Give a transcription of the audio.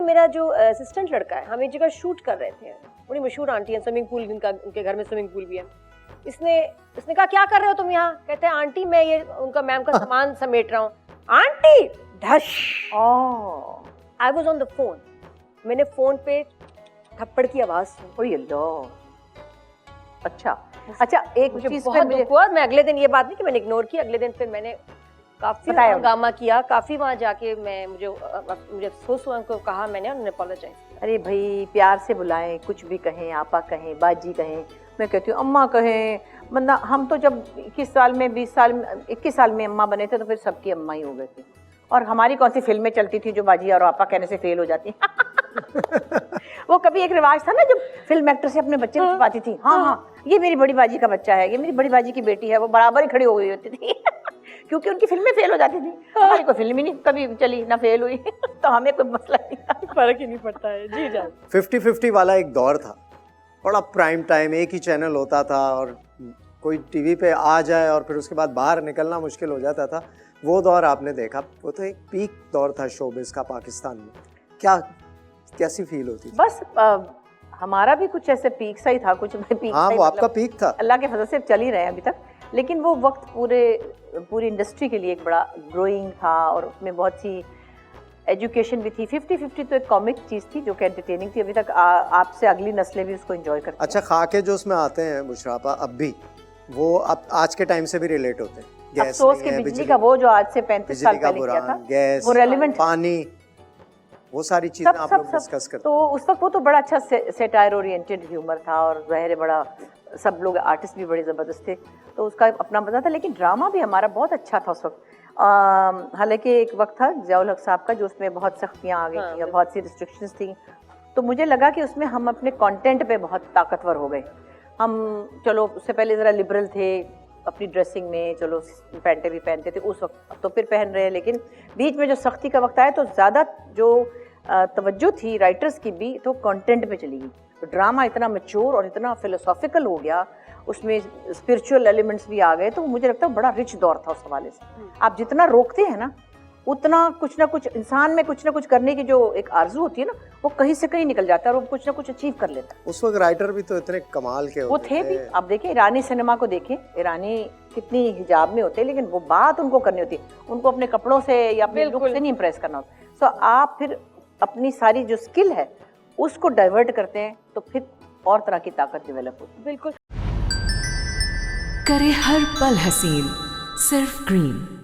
मेरा जो असिस्टेंट लड़का है, हम एक जगह शूट कर रहे थे, बड़ी मशहूर आंटी है, स्विमिंग पूल उनके घर में स्विमिंग पूल भी है। इसने कहा क्या कर रहे हो तुम यहाँ? कहते हैं आंटी मैं ये उनका मैम का सामान समेट रहा हूँ। आंटी धश, I was on the phone, मैंने फोन पे थप्पड़ की आवाज सुनी। अच्छा एक मुझे चीज बहुत दुख हुआ। मैं अगले दिन, ये बात नहीं कि मैंने इग्नोर किया, अगले दिन फिर मैंने काफी हंगामा किया, काफी वहां जाके मुझे अफसोस हुआ, उनको कहा मैंने, उन्होंने अपोलोजाइज किया। अरे भाई प्यार से बुलाएं, कुछ भी कहें, आपा कहें, बाजी कहें, मैं कहती हूँ अम्मा कहें, मतलब हम तो जब 21 साल में 21 साल में अम्मा बने थे तो फिर सबकी अम्मा ही हो गए थे। और हमारी कौन सी फिल्में चलती थी जो बाजी और आपा कहने से फेल हो जाती वो कभी एक रिवाज था ना जब फिल्म एक्टर से अपने बच्चे को छुपाती थी, हाँ ये मेरी बड़ी बाजी का बच्चा है, ये मेरी बड़ी बाजी की बेटी है, वो बराबर ही खड़ी हो गई होती थी क्योंकि उनकी फिल्में फेल हो जाती थी, हमारी कोई फिल्म ही नहीं कभी चली ना फेल हुई तो हमें कोई मसला नहीं था, फर्क ही नहीं पड़ता है। जी जान 50-50 वाला एक दौर था, बड़ा प्राइम टाइम, एक ही चैनल होता था और कोई टीवी पे आ जाए और फिर उसके बाद बाहर निकलना मुश्किल हो जाता था। वो दौर आपने देखा, वो तो एक पीक दौर था शोबिज़ का पाकिस्तान में। कैसी फील होती थी? बस हमारा भी कुछ ऐसे पीक सा ही था, कुछ पीक हाँ, वो आपका पीक था। अल्लाह के फजल से चल ही रहे हैं अभी तक, लेकिन वो वक्त पूरी इंडस्ट्री के लिए एक बड़ा ग्रोइंग था और उसमें बहुत सी एजुकेशन भी थी। 50-50 तो एक कॉमिक चीज़ थी जो कि एंटरटेनिंग थी, अभी तक आपसे अगली नस्लें भी उसको एंजॉय करती हैं। अच्छा, खाके जो उसमें आते हैं मुशर्रफा, अब भी वो अब आज के टाइम से भी रिलेट होते हैं। गैस अफसोस के बिजली का वो जो आज से 35 साल पहले किया था, गैस, वो रेलेवेंट, पानी, वो सारी चीजें आप लोग डिस्कस करते। तो उस वक्त वो तो बड़ा अच्छा सेटायर ओरिएंटेड ह्यूमर था और ज़ाहिर है बड़ा, सब लोग आर्टिस्ट भी बड़े ज़बरदस्त थे, तो उसका अपना मज़ा था। लेकिन ड्रामा भी हमारा बहुत अच्छा था उस वक्त। हालांकि एक वक्त था ज़ियाउल हक साहब का जो उसमें बहुत सख्तियाँ आ गई थी और बहुत सी रिस्ट्रिक्शंस थी, तो मुझे लगा कि उसमें हम अपने कंटेंट पे बहुत ताकतवर हो गए। हम चलो उससे पहले ज़रा लिबरल थे अपनी ड्रेसिंग में, चलो पैंटें भी पहनते थे उस वक्त, तो फिर पहन रहे हैं, लेकिन बीच में जो सख्ती का वक्त आया तो ज़्यादा जो तवज्जो थी राइटर्स की भी तो कंटेंट पे चली गई। तो ड्रामा इतना मैच्योर और इतना फिलोसॉफिकल हो गया, उसमें स्पिरिचुअल एलिमेंट्स भी आ गए, तो मुझे लगता है बड़ा रिच दौर था उस हवाले से। आप जितना रोकते हैं ना उतना कुछ ना कुछ इंसान में कुछ ना कुछ करने की जो एक आरजू होती है ना, वो कहीं से कहीं निकल जाता है और वो कुछ ना कुछ अचीव कर लेता है। उस वक्त राइटर भी तो इतने कमाल के वो थे भी। आप देखें ईरानी सिनेमा को देखें, ईरानी कितनी हिजाब में होते हैं, लेकिन वो बात उनको करनी होती है, उनको अपने कपड़ों से या अपने लुक से नहीं इम्प्रेस करना होता। सो आप फिर अपनी सारी जो स्किल है उसको डाइवर्ट करते हैं तो फिर और तरह की ताकत डेवलप होती है। बिल्कुल। करे हर पल हसीन सिर्फ ग्रीन।